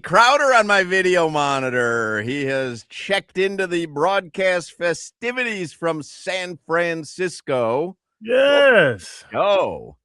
Crowder on my video monitor. He has checked into the broadcast festivities from San Francisco. Yes. Oh,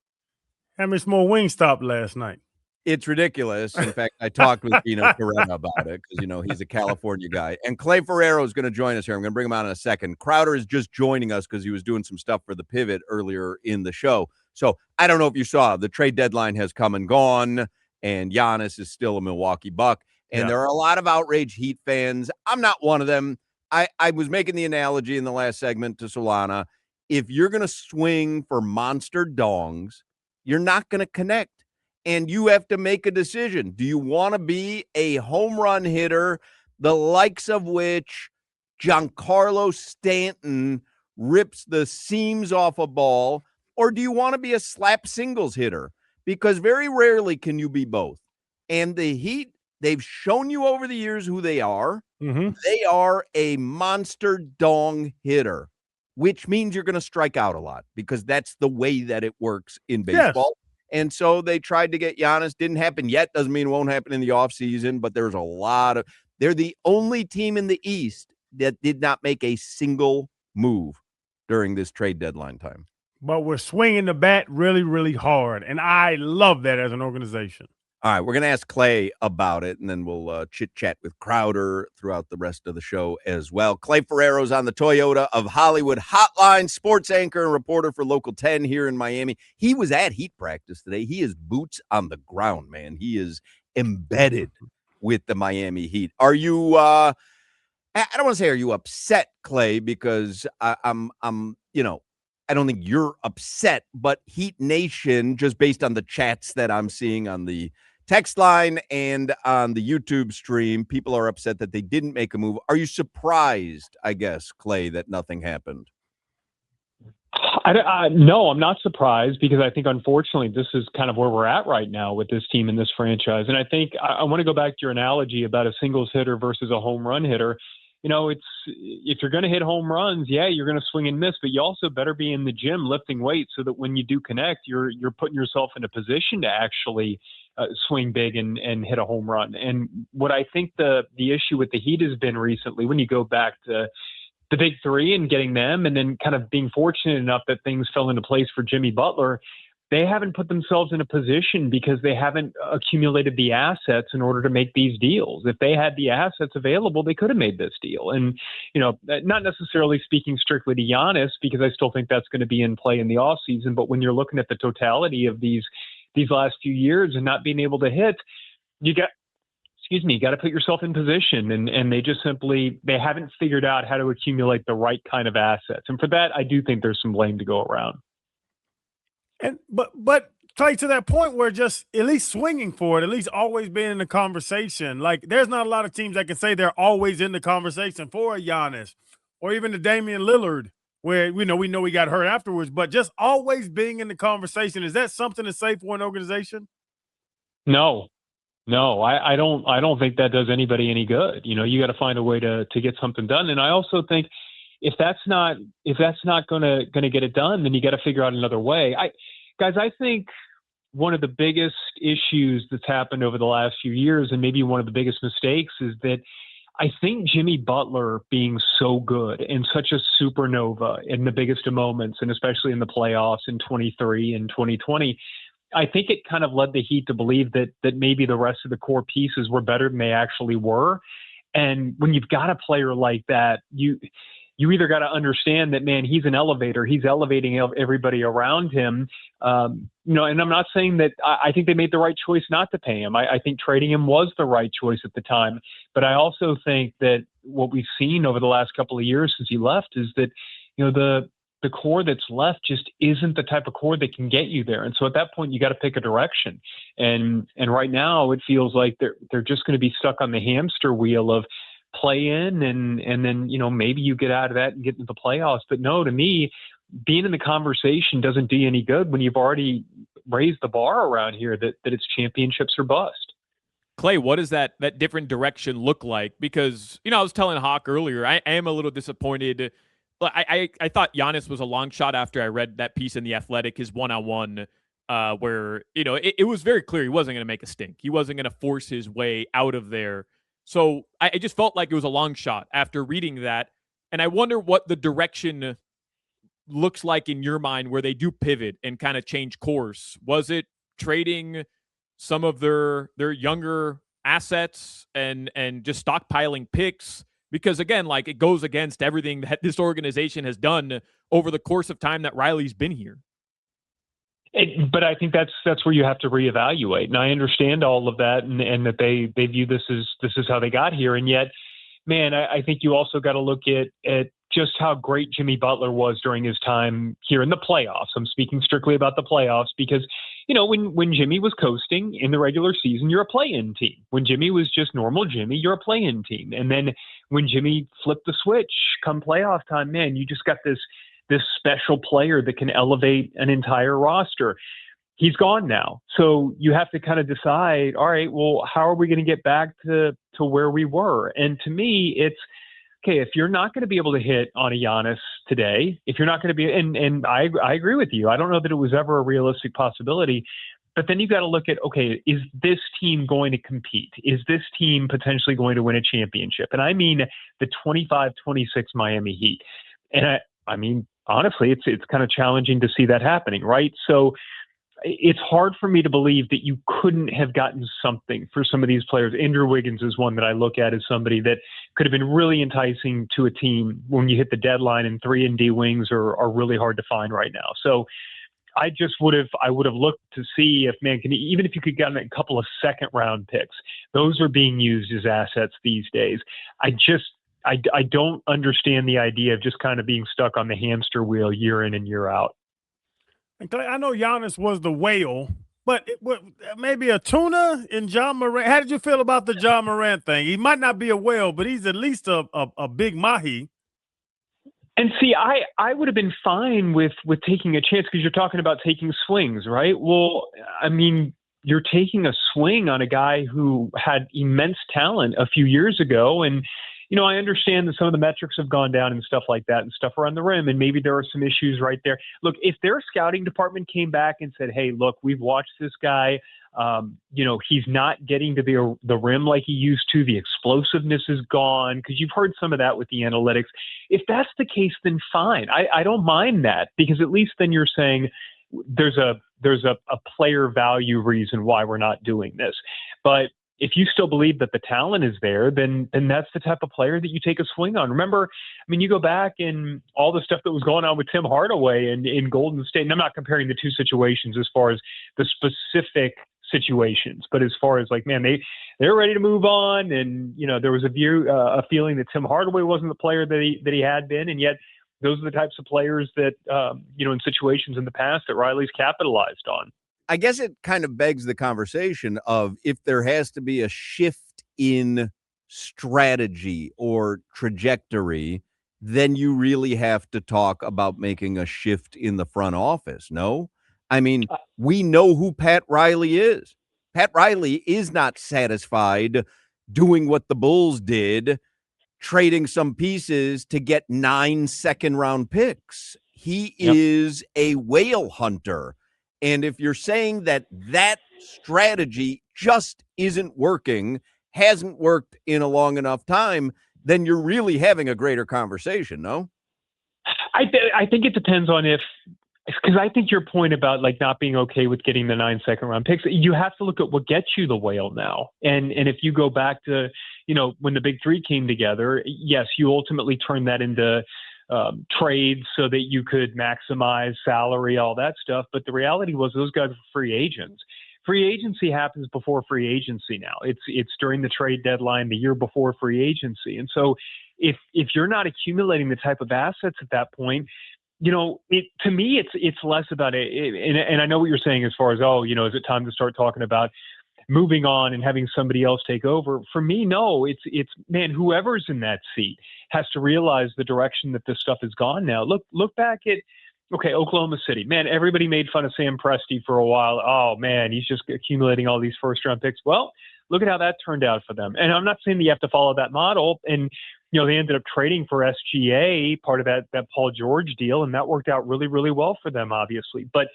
Had me some more Wingstop last night. it's ridiculous. In fact, I talked with Dino Coretta about it because, he's a California guy. And Clay Ferraro is going to join us here. I'm going to bring him on in a second. Crowder is just joining us because he was doing some stuff for the Pivot earlier in the show. So I don't know if you saw, the trade deadline has come and gone, and Giannis is still a Milwaukee Buck. And there are a lot of outraged Heat fans. I'm not one of them. I was making the analogy in the last segment to Solana. If you're going to swing for monster dongs, you're not going to connect. And you have to make a decision. Do you want to be a home run hitter, the likes of which Giancarlo Stanton rips the seams off a ball, or do you want to be a slap singles hitter? Because very rarely can you be both. And the Heat, they've shown you over the years who they are. Mm-hmm. They are a monster dong hitter, which means you're going to strike out a lot because that's the way that it works in baseball. Yes. And so they tried to get Giannis. Didn't happen yet. Doesn't mean it won't happen in the offseason, but there's a lot of – they're the only team in the East that did not make a single move during this trade deadline time. But we're swinging the bat really, really hard, and I love that as an organization. All right, we're going to ask Clay about it, and then we'll chit-chat with Crowder throughout the rest of the show as well. Clay Ferraro's on the Toyota of Hollywood hotline, sports anchor and reporter for Local 10 here in Miami. He was at Heat practice today. He is boots on the ground, man. He is embedded with the Miami Heat. Are you I don't want to say are you upset, Clay, because I'm I don't think you're upset, but Heat Nation, just based on the chats that I'm seeing on the text line and on the YouTube stream, people are upset that they didn't make a move. Are you surprised, I guess, Clay, that nothing happened? No, I'm not surprised because I think, unfortunately, this is kind of where we're at right now with this team and this franchise. And I think I want to go back to your analogy about a singles hitter versus a home run hitter. It's if you're going to hit home runs, yeah, you're going to swing and miss, but you also better be in the gym lifting weights so that when you do connect, you're putting yourself in a position to actually swing big and hit a home run. And what I think the issue with the Heat has been recently, when you go back to the big three and getting them, and then kind of being fortunate enough that things fell into place for Jimmy Butler, they haven't put themselves in a position because they haven't accumulated the assets in order to make these deals. If they had the assets available, they could have made this deal. And, not necessarily speaking strictly to Giannis, because I still think that's going to be in play in the offseason. But when you're looking at the totality of these last few years and not being able to hit, you got to put yourself in position. And they haven't figured out how to accumulate the right kind of assets. And for that, I do think there's some blame to go around. And but Clay, to that point where just at least swinging for it, at least always being in the conversation. Like, there's not a lot of teams that can say they're always in the conversation for a Giannis or even the Damian Lillard, where we know he got hurt afterwards, but just always being in the conversation. Is that something to say for an organization? No, I don't think that does anybody any good. You got to find a way to get something done. And I also think if that's not going to get it done, then you got to figure out another way. I think one of the biggest issues that's happened over the last few years, and maybe one of the biggest mistakes, is that I think Jimmy Butler being so good and such a supernova in the biggest of moments, and especially in the playoffs in 23 and 2020, I think it kind of led the Heat to believe that maybe the rest of the core pieces were better than they actually were. And when you've got a player like that, you either got to understand that, man, he's an elevator. He's elevating everybody around him. And I'm not saying that I think they made the right choice not to pay him. I think trading him was the right choice at the time. But I also think that what we've seen over the last couple of years since he left is that, the core that's left just isn't the type of core that can get you there. And so at that point, you got to pick a direction. And right now it feels like they're just going to be stuck on the hamster wheel of play in and then, maybe you get out of that and get into the playoffs. But no, to me, being in the conversation doesn't do you any good when you've already raised the bar around here that it's championships or bust. Clay, what does that different direction look like? Because, I was telling Hawk earlier, I am a little disappointed. I thought Giannis was a long shot after I read that piece in The Athletic, his one-on-one where, it was very clear he wasn't going to make a stink. He wasn't going to force his way out of there. So I just felt like it was a long shot after reading that. And I wonder what the direction looks like in your mind where they do pivot and kind of change course. Was it trading some of their younger assets and just stockpiling picks? Because again, like, it goes against everything that this organization has done over the course of time that Riley's been here. But I think that's where you have to reevaluate. And I understand all of that, and that they view this is how they got here. And yet, man, I think you also got to look at just how great Jimmy Butler was during his time here in the playoffs. I'm speaking strictly about the playoffs because, when Jimmy was coasting in the regular season, you're a play-in team. When Jimmy was just normal Jimmy, you're a play-in team. And then when Jimmy flipped the switch come playoff time, man, you just got this special player that can elevate an entire roster. He's gone now. So you have to kind of decide, all right, well, how are we going to get back to where we were? And to me, it's, okay, if you're not going to be able to hit on a Giannis today, if you're not going to be, and I agree with you. I don't know that it was ever a realistic possibility, but then you got to look at, okay, is this team going to compete? Is this team potentially going to win a championship? And I mean the 25-26 Miami Heat. And I mean, honestly, it's kind of challenging to see that happening, right? So it's hard for me to believe that you couldn't have gotten something for some of these players. Andrew Wiggins is one that I look at as somebody that could have been really enticing to a team when you hit the deadline, and 3-and-D wings are really hard to find right now. So I would have looked to see if, man, even if you could get a couple of second round picks, those are being used as assets these days. I don't understand the idea of just kind of being stuck on the hamster wheel year in and year out. I know Giannis was the whale, but maybe a tuna in John Morant. How did you feel about the John Morant thing? He might not be a whale, but he's at least a big mahi. And see, I would have been fine with taking a chance, because you're talking about taking swings, right? Well, I mean, you're taking a swing on a guy who had immense talent a few years ago. And, I understand that some of the metrics have gone down and stuff like that and stuff around the rim. And maybe there are some issues right there. Look, if their scouting department came back and said, hey, look, we've watched this guy. He's not getting to the rim like he used to. The explosiveness is gone, because you've heard some of that with the analytics. If that's the case, then fine. I don't mind that, because at least then you're saying there's a player value reason why we're not doing this. But if you still believe that the talent is there, then that's the type of player that you take a swing on. Remember, I mean, you go back and all the stuff that was going on with Tim Hardaway in Golden State, and I'm not comparing the two situations as far as the specific situations, but as far as, like, man, they're ready to move on, and there was a feeling that Tim Hardaway wasn't the player that he had been, and yet those are the types of players that in situations in the past that Riley's capitalized on. I guess it kind of begs the conversation of, if there has to be a shift in strategy or trajectory, then you really have to talk about making a shift in the front office. No? I mean, we know who Pat Riley is. Pat Riley is not satisfied doing what the Bulls did, trading some pieces to get 9 second-round picks. He is a whale hunter. And if you're saying that strategy just isn't working, hasn't worked in a long enough time, then you're really having a greater conversation, no? I think it depends on because I think your point about, like, not being okay with getting the 9 second round picks, you have to look at what gets you the whale now. And if you go back to, when the big three came together, yes, you ultimately turned that into trades so that you could maximize salary, all that stuff. But the reality was those guys were free agents. Free agency happens before free agency now. It's during the trade deadline, the year before free agency. And so if you're not accumulating the type of assets at that point, to me, it's less about it. And I know what you're saying as far as, is it time to start talking about moving on and having somebody else take over? For me, no, it's man, whoever's in that seat has to realize the direction that this stuff has gone now. Look back at, Oklahoma City. Man, everybody made fun of Sam Presti for a while. Oh man, he's just accumulating all these first round picks. Well, look at how that turned out for them. And I'm not saying that you have to follow that model. And, they ended up trading for SGA, part of that Paul George deal, and that worked out really, really well for them, obviously. But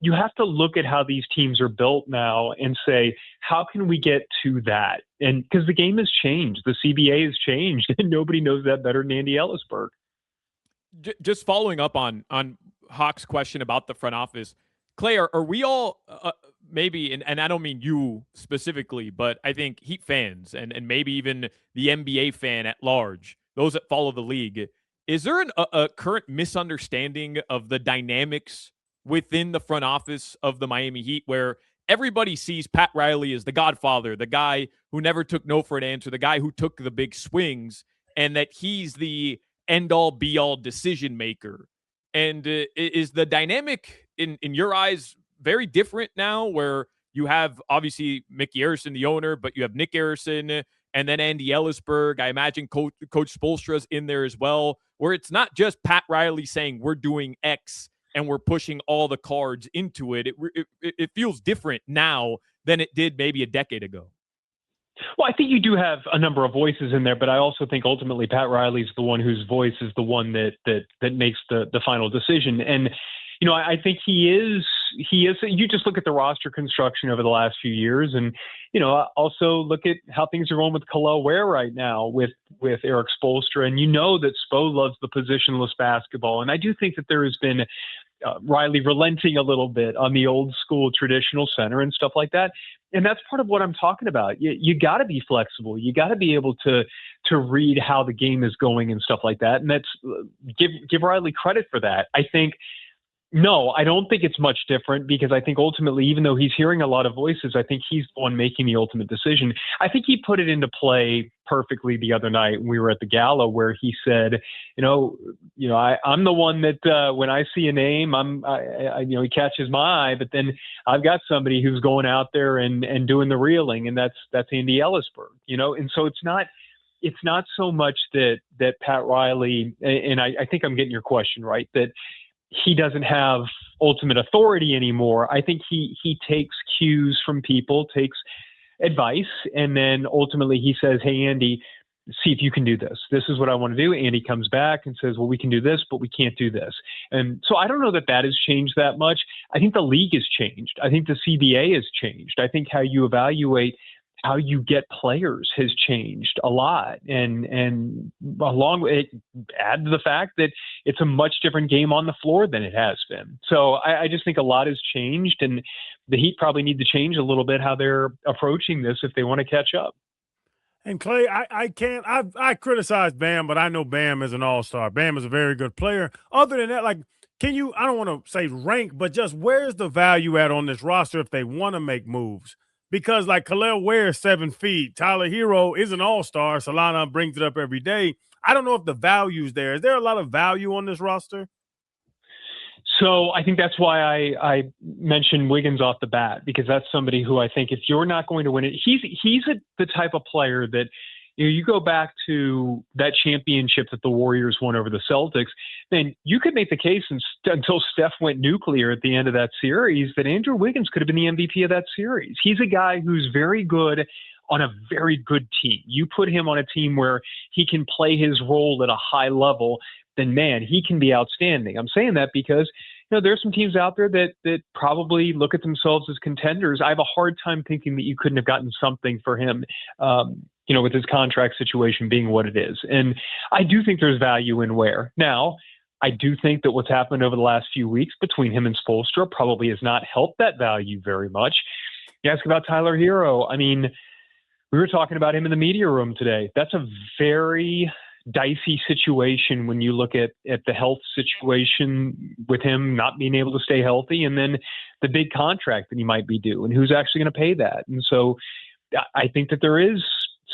you have to look at how these teams are built now and say, how can we get to that? And because the game has changed, the CBA has changed, and nobody knows that better than Andy Ellisburg. Just following up on Hawk's question about the front office, Clay, are we all maybe, and I don't mean you specifically, but I think Heat fans and maybe even the NBA fan at large, those that follow the league, is there a current misunderstanding of the dynamics within the front office of the Miami Heat where everybody sees Pat Riley as the godfather, the guy who never took no for an answer, the guy who took the big swings, and that he's the end-all, be-all decision maker? And is the dynamic in your eyes very different now where you have obviously Mickey Arison, the owner, but you have Nick Arison and then Andy Ellisburg. I imagine Coach Spoelstra's in there as well, where it's not just Pat Riley saying we're doing X and we're pushing all the cards into it. It feels different now than it did maybe a decade ago. Well, I think you do have a number of voices in there, but I also think ultimately Pat Riley's the one whose voice is the one that makes the final decision. And, you know, I think he is, you just look at the roster construction over the last few years and, you know, also look at how things are going with Khalil Ware right now with Eric Spoelstra. And you know that Spo loves the positionless basketball. And I do think that there has been Riley relenting a little bit on the old school traditional center and stuff like that. And that's part of what I'm talking about. You got to be flexible. You got to be able to read how the game is going and stuff like that. And that's give Riley credit for that. I think, no, I don't think it's much different because I think ultimately, even though he's hearing a lot of voices, I think he's the one making the ultimate decision. I think he put it into play perfectly the other night when we were at the gala where he said, I'm the one that when I see a name, he catches my eye, but then I've got somebody who's going out there and doing the reeling, and that's Andy Ellisburg, and so it's not so much that Pat Riley, and I think I'm getting your question right, that he doesn't have ultimate authority anymore. I think he takes cues from people, takes advice, and then ultimately he says, hey, Andy, see if you can do this. This is what I want to do. Andy comes back and says, well, we can do this, but we can't do this. And so I don't know that has changed that much. I think the league has changed. I think the CBA has changed. I think how you evaluate how you get players has changed a lot. And along with it, add to the fact that it's a much different game on the floor than it has been. So I just think a lot has changed, and the Heat probably need to change a little bit how they're approaching this if they want to catch up. And Clay, I criticize Bam, but I know Bam is an all-star. Bam is a very good player. Other than that, like, can you, I don't want to say rank, but just where's the value at on this roster if they want to make moves? Because like Khalil Ware is 7 feet. Tyler Hero is an all-star. Solana brings it up every day. I don't know if the value's there. Is there a lot of value on this roster? So I think that's why I mentioned Wiggins off the bat, because that's somebody who I think if you're not going to win it, he's the type of player that, you go back to that championship that the Warriors won over the Celtics, then you could make the case until Steph went nuclear at the end of that series that Andrew Wiggins could have been the MVP of that series. He's a guy who's very good on a very good team. You put him on a team where he can play his role at a high level, then man, he can be outstanding. I'm saying that because there's some teams out there that probably look at themselves as contenders. I have a hard time thinking that you couldn't have gotten something for him, with his contract situation being what it is. And I do think there's value in Ware. Now, I do think that what's happened over the last few weeks between him and Spoelstra probably has not helped that value very much. You ask about Tyler Hero. I mean, we were talking about him in the media room today. That's a very dicey situation when you look at the health situation with him not being able to stay healthy, and then the big contract that he might be due and who's actually going to pay that. And so I think that there is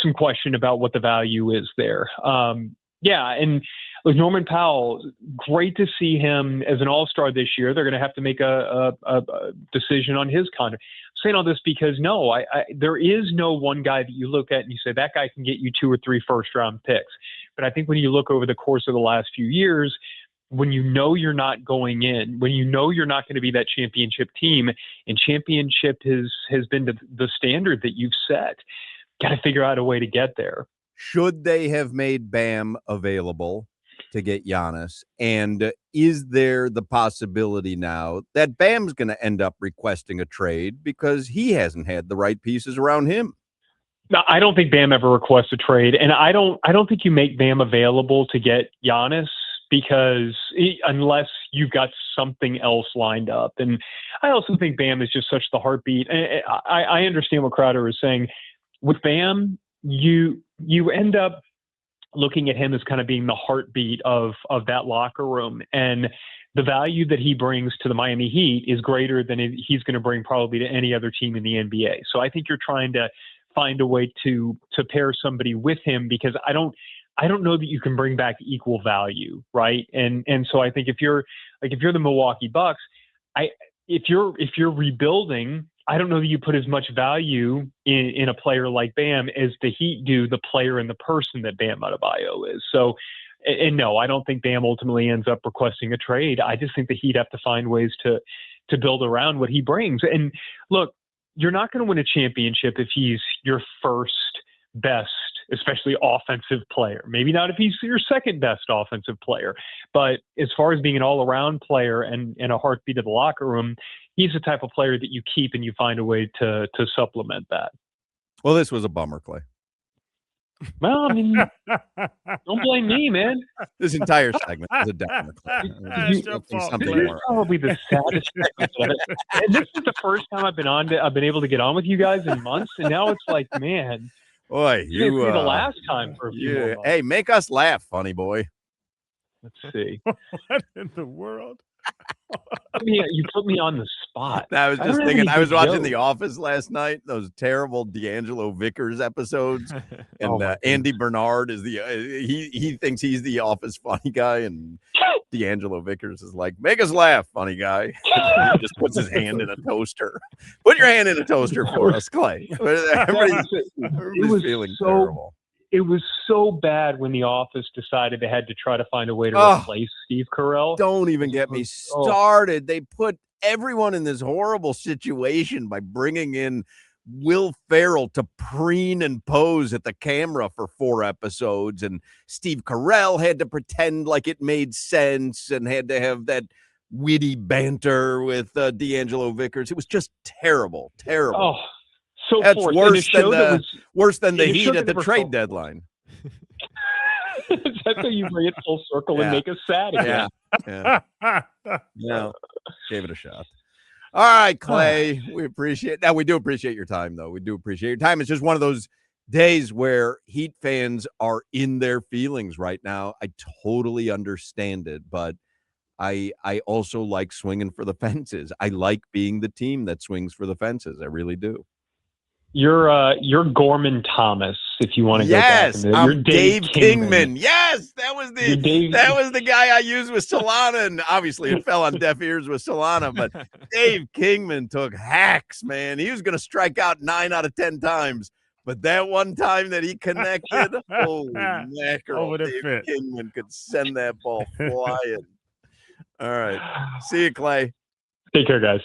some question about what the value is there. And with Norman Powell, great to see him as an all-star this year. They're going to have to make a decision on his contract. I'm saying all this because there is no one guy that you look at and you say that guy can get you 2 or 3 first-round picks. But I think when you look over the course of the last few years, when you're not going in, when you're not going to be that championship team, and championship has been the standard that you've set, got to figure out a way to get there. Should they have made Bam available? to get Giannis? And is there the possibility now that Bam's going to end up requesting a trade because he hasn't had the right pieces around him? No, I don't think Bam ever requests a trade, and I don't think you make Bam available to get Giannis because unless you've got something else lined up. And I also think Bam is just such the heartbeat. And I understand what Crowder is saying. With Bam, you end up looking at him as kind of being the heartbeat of that locker room, and the value that he brings to the Miami Heat is greater than he's going to bring probably to any other team in the NBA. So I think you're trying to find a way to pair somebody with him, because I don't know that you can bring back equal value, right? And so I think if you're the Milwaukee Bucks, if you're rebuilding, I don't know that you put as much value in a player like Bam as the Heat do the player and the person that Bam Adebayo is. So, and no, I don't think Bam ultimately ends up requesting a trade. I just think the Heat have to find ways to build around what he brings. And look, you're not going to win a championship if he's your first best, especially offensive player. Maybe not if he's your second best offensive player. But as far as being an all-around player and a heartbeat of the locker room, he's the type of player that you keep and you find a way to supplement that. Well, this was a bummer, Clay. Well, I mean, don't blame me, man. This entire segment is a downer, Clay. That's your fault, Something Clay. more. Probably the saddest segment. And this is the first time I've been able to get on with you guys in months, and now it's like, man, Boy, it's gonna be the last time for a few more months. Hey, make us laugh, funny boy. Let's see. What in the world? You put me on the spot. I was I just don't have thinking, any I was good watching jokes. The Office last night, those terrible D'Angelo Vickers episodes. And Oh, my Andy Bernard is he thinks he's the Office funny guy. And D'Angelo Vickers is like, make us laugh, funny guy. He just puts his hand in a toaster. Put your hand in a toaster for us, Clay. Everybody's was feeling so terrible. It was so bad when The Office decided they had to try to find a way to replace Steve Carell. Don't even get me started. They put everyone in this horrible situation by bringing in Will Ferrell to preen and pose at the camera for 4 episodes. And Steve Carell had to pretend like it made sense and had to have that witty banter with D'Angelo Vickers. It was just terrible, terrible. Oh, so that's forced. worse than the in a Heat show at that the never trade felt deadline. That's how you bring it full circle Yeah. and make us sad again. Yeah. No, gave it a shot. All right, Clay, we appreciate that. We do appreciate your time, though. We do appreciate your time. It's just one of those days where Heat fans are in their feelings right now. I totally understand it, but I also like swinging for the fences. I like being the team that swings for the fences. I really do. You're Gorman Thomas, if you want to go back. Yes, You're I'm Dave Kingman. Yes, that was You're the guy I used with Solana, and obviously it fell on deaf ears with Solana. But Dave Kingman took hacks, man. He was going to strike out 9 out of 10 times, but that one time that he connected, holy mackerel! Dave Kingman could send that ball flying. All right, see you, Clay. Take care, guys.